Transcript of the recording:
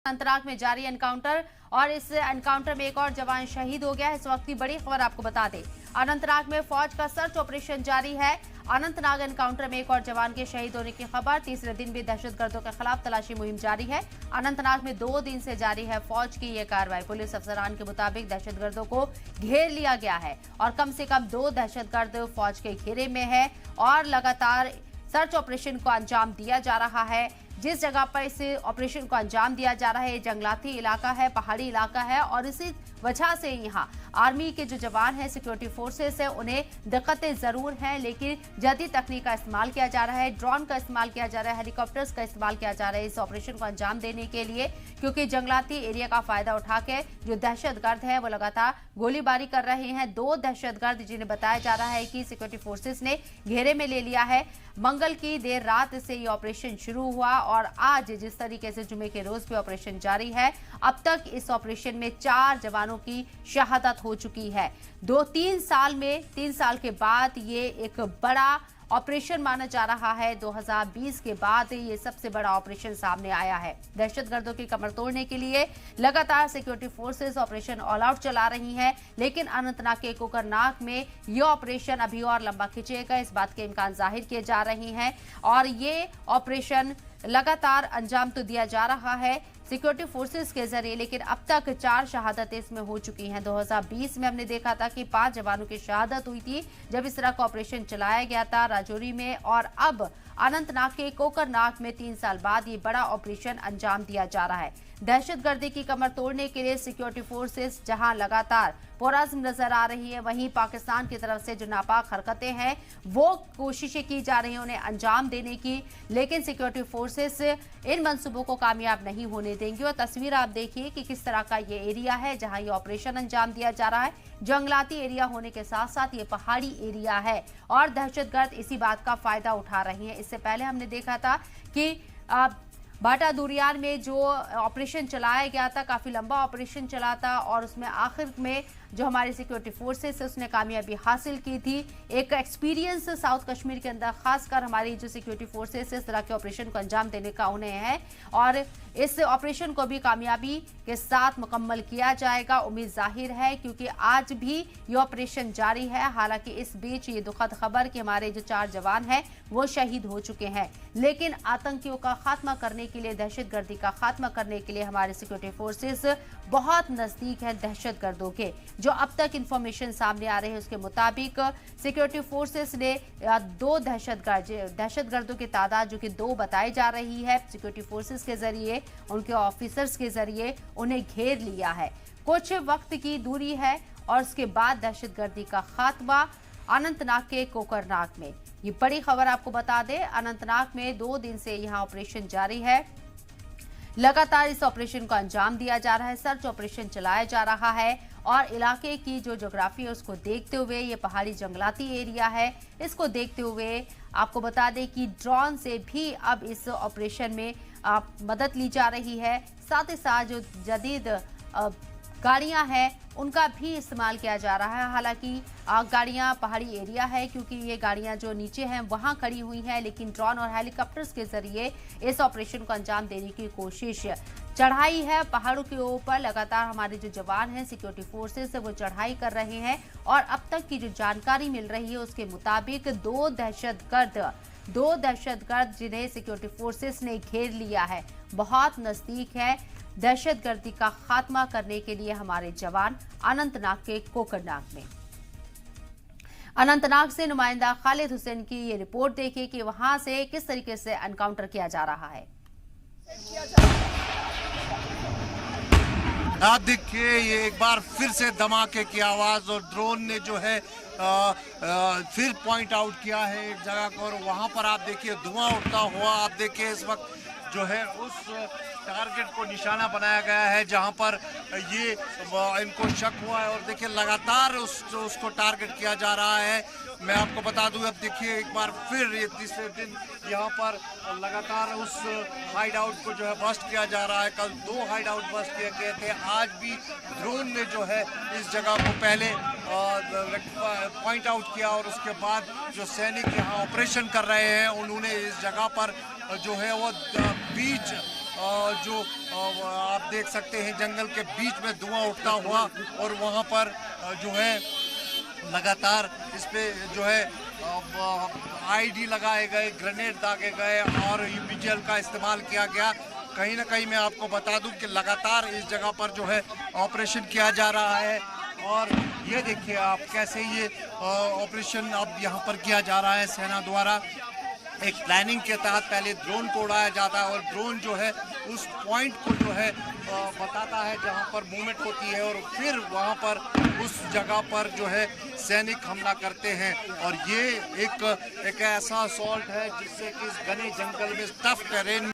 अनंतनाग में जारी एनकाउंटर और इस एनकाउंटर में एक और जवान शहीद हो गया है। इस वक्त की बड़ी खबर आपको बता दें, अनंतनाग में फौज का सर्च ऑपरेशन जारी है। अनंतनाग एनकाउंटर में एक और जवान के शहीद होने की खबर। तीसरे दिन भी दहशतगर्दों के खिलाफ तलाशी मुहिम जारी है। अनंतनाग में 2 दिन से जारी है फौज की यह कार्रवाई। पुलिस अफसरान के मुताबिक दहशतगर्दों को घेर लिया गया है और कम से कम 2 दहशतगर्द फौज के घेरे में है और लगातार सर्च ऑपरेशन को अंजाम दिया जा रहा है। जिस जगह पर इस ऑपरेशन को अंजाम दिया जा रहा है, ये जंगलाती इलाका है, पहाड़ी इलाका है और इसी वजह से यहाँ आर्मी के जो जवान हैं, सिक्योरिटी फोर्सेस है, उन्हें दिक्कतें जरूर हैं, लेकिन जदीद तकनीक का इस्तेमाल किया जा रहा है, ड्रोन का इस्तेमाल किया जा रहा है, हेलीकॉप्टर्स का इस्तेमाल किया जा रहा है इस ऑपरेशन को अंजाम देने के लिए, क्योंकि जंगलाती एरिया का फायदा उठा के जो दहशतगर्द है वो लगातार गोलीबारी कर रहे हैं। 2 दहशतगर्द जिन्हें बताया जा रहा है कि सिक्योरिटी फोर्सेस ने घेरे में ले लिया है। मंगल की देर रात से ये ऑपरेशन शुरू हुआ और आज जिस तरीके से जुमे के रोज भी ऑपरेशन जारी है, अब तक इस ऑपरेशन में 4 जवानों की शहादत हो चुकी है। 3 साल के बाद ये एक बड़ा ऑपरेशन माना जा रहा है। 2020 के बाद ये सबसे बड़ा ऑपरेशन सामने आया है। दहशतगर्दों की कमर तोड़ने के लिए लगातार security forces operation all out चला रही हैं, लेकिन अनंतनाग के कोकरनाग में ये ऑपरेशन अभी और लंबा खिंचेगा, इस बात के इम्कान जाहिर किए जा रहे हैं और ये ऑपरेशन लगातार अंजाम तो दिया जा रहा है सिक्योरिटी फोर्सेस के जरिए, लेकिन अब तक 4 शहादतें इसमें हो चुकी हैं। 2020 में हमने देखा था कि 5 जवानों की शहादत हुई थी जब इस तरह का ऑपरेशन चलाया गया था राजौरी में, और अब अनंतनाग के कोकरनाग में 3 साल बाद ये बड़ा ऑपरेशन अंजाम दिया जा रहा है। दहशतगर्दी की कमर तोड़ने के लिए सिक्योरिटी फोर्सेस जहां लगातार पुरअज़्म नजर आ रही है, वहीं पाकिस्तान की तरफ से जो नापाक हरकतें हैं वो कोशिशें की जा रही हैं उन्हें अंजाम देने की, लेकिन सिक्योरिटी फोर्सेस इन मंसूबों को कामयाब नहीं होने देंगी। और तस्वीर आप देखिए कि किस तरह का ये एरिया है जहां ये ऑपरेशन अंजाम दिया जा रहा है। जंगलाती एरिया होने के साथ साथ ये पहाड़ी एरिया है और दहशतगर्द इसी बात का फायदा उठा रही हैं। इससे पहले हमने देखा था कि बाटा दुरियान में जो ऑपरेशन चलाया गया था, काफी लंबा ऑपरेशन चला था और उसमें आखिर में जो हमारी सिक्योरिटी फोर्सेस है उसने कामयाबी हासिल की थी। एक एक्सपीरियंस साउथ कश्मीर के अंदर खासकर हमारी जो सिक्योरिटी फोर्सेस है इस तरह के ऑपरेशन को अंजाम देने का उन्हें है और इस ऑपरेशन को भी कामयाबी के साथ मुकम्मल किया जाएगा, उम्मीद जाहिर है, क्योंकि आज भी ये ऑपरेशन जारी है। हालांकि इस बीच ये दुखद खबर कि हमारे जो 4 जवान हैं वो शहीद हो चुके हैं, लेकिन आतंकियों का खात्मा करने के लिए, दहशतगर्दी का खात्मा करने के लिए हमारे सिक्योरिटी फोर्सेस बहुत नजदीक है दहशतगर्दों के। जो अब तक इंफॉर्मेशन सामने आ रही है उसके मुताबिक सिक्योरिटी फोर्सेस ने 2 दहशतगर्दों की तादाद जो कि 2 बताई जा रही है, सिक्योरिटी फोर्सेस के जरिए, उनके ऑफिसर्स के जरिए उन्हें घेर लिया है। कुछ वक्त की दूरी है और उसके बाद दहशतगर्दी का खात्मा अनंतनाग के कोकरनाग में। ये बड़ी खबर आपको बता दें, अनंतनाग में 2 दिन से यहां ऑपरेशन जारी है। लगातार इस ऑपरेशन को अंजाम दिया जा रहा है, सर्च ऑपरेशन चलाया जा रहा है और इलाके की जो ज्योग्राफी है उसको देखते हुए, ये पहाड़ी जंगलाती एरिया है, इसको देखते हुए आपको बता दें कि ड्रोन से भी अब इस ऑपरेशन में मदद ली जा रही है। साथ ही साथ जो जदीद गाड़ियां हैं उनका भी इस्तेमाल किया जा रहा है। हालांकि गाड़ियां पहाड़ी एरिया है, क्योंकि ये गाड़ियां जो नीचे हैं वहां खड़ी हुई हैं, लेकिन ड्रोन और हेलीकॉप्टर्स के जरिए इस ऑपरेशन को अंजाम देने की कोशिश चढ़ाई है। पहाड़ों के ऊपर लगातार हमारे जो जवान हैं, सिक्योरिटी फोर्सेस है, वो चढ़ाई कर रहे हैं और अब तक की जो जानकारी मिल रही है उसके मुताबिक 2 दहशतगर्द जिन्हें सिक्योरिटी फोर्सेस ने घेर लिया है, बहुत नजदीक है दहशतगर्दी का खात्मा करने के लिए हमारे जवान अनंतनाग के कोकरनाग में। अनंतनाग से नुमाइंदा खालिद हुसैन की ये रिपोर्ट देखिए कि वहां से किस तरीके से एनकाउंटर किया जा रहा है। आप देखिए, ये एक बार फिर से धमाके की आवाज और ड्रोन ने जो है फिर पॉइंट आउट किया है एक जगह को और वहां पर आप देखिए धुआं उठता हुआ, आप देखिए इस वक्त जो है उस टारगेट को निशाना बनाया गया है जहां पर ये इनको शक हुआ है और देखिए लगातार उसको टारगेट किया जा रहा है। मैं आपको बता दूं, अब देखिए एक बार फिर ये तीसरे दिन यहाँ पर लगातार उस हाइड आउट को जो है बस्ट किया जा रहा है। कल 2 हाइड आउट बस्ट किए गए थे, आज भी ड्रोन ने जो है इस जगह को पहले पॉइंट आउट किया और उसके बाद जो सैनिक यहाँ ऑपरेशन कर रहे हैं उन्होंने इस जगह पर जो है वो बीच जो आप देख सकते हैं जंगल के बीच में धुआं उठता हुआ, और वहाँ पर जो है लगातार इस पे जो है आईडी लगाए गए, ग्रेनेड दागे गए और यूपीजीएल का इस्तेमाल किया गया। कहीं ना कहीं मैं आपको बता दूं कि लगातार इस जगह पर जो है ऑपरेशन किया जा रहा है, और ये देखिए आप कैसे ये ऑपरेशन अब यहाँ पर किया जा रहा है सेना द्वारा। एक प्लानिंग के तहत पहले ड्रोन को उड़ाया जाता है, और ड्रोन जो है उस पॉइंट को जो है बताता है जहां पर मूवमेंट होती है, और फिर वहां पर उस जगह पर जो है सैनिक हमला करते हैं। और ये एक ऐसा असॉल्ट है जिससे कि इस घने जंगल में टफ टेरेन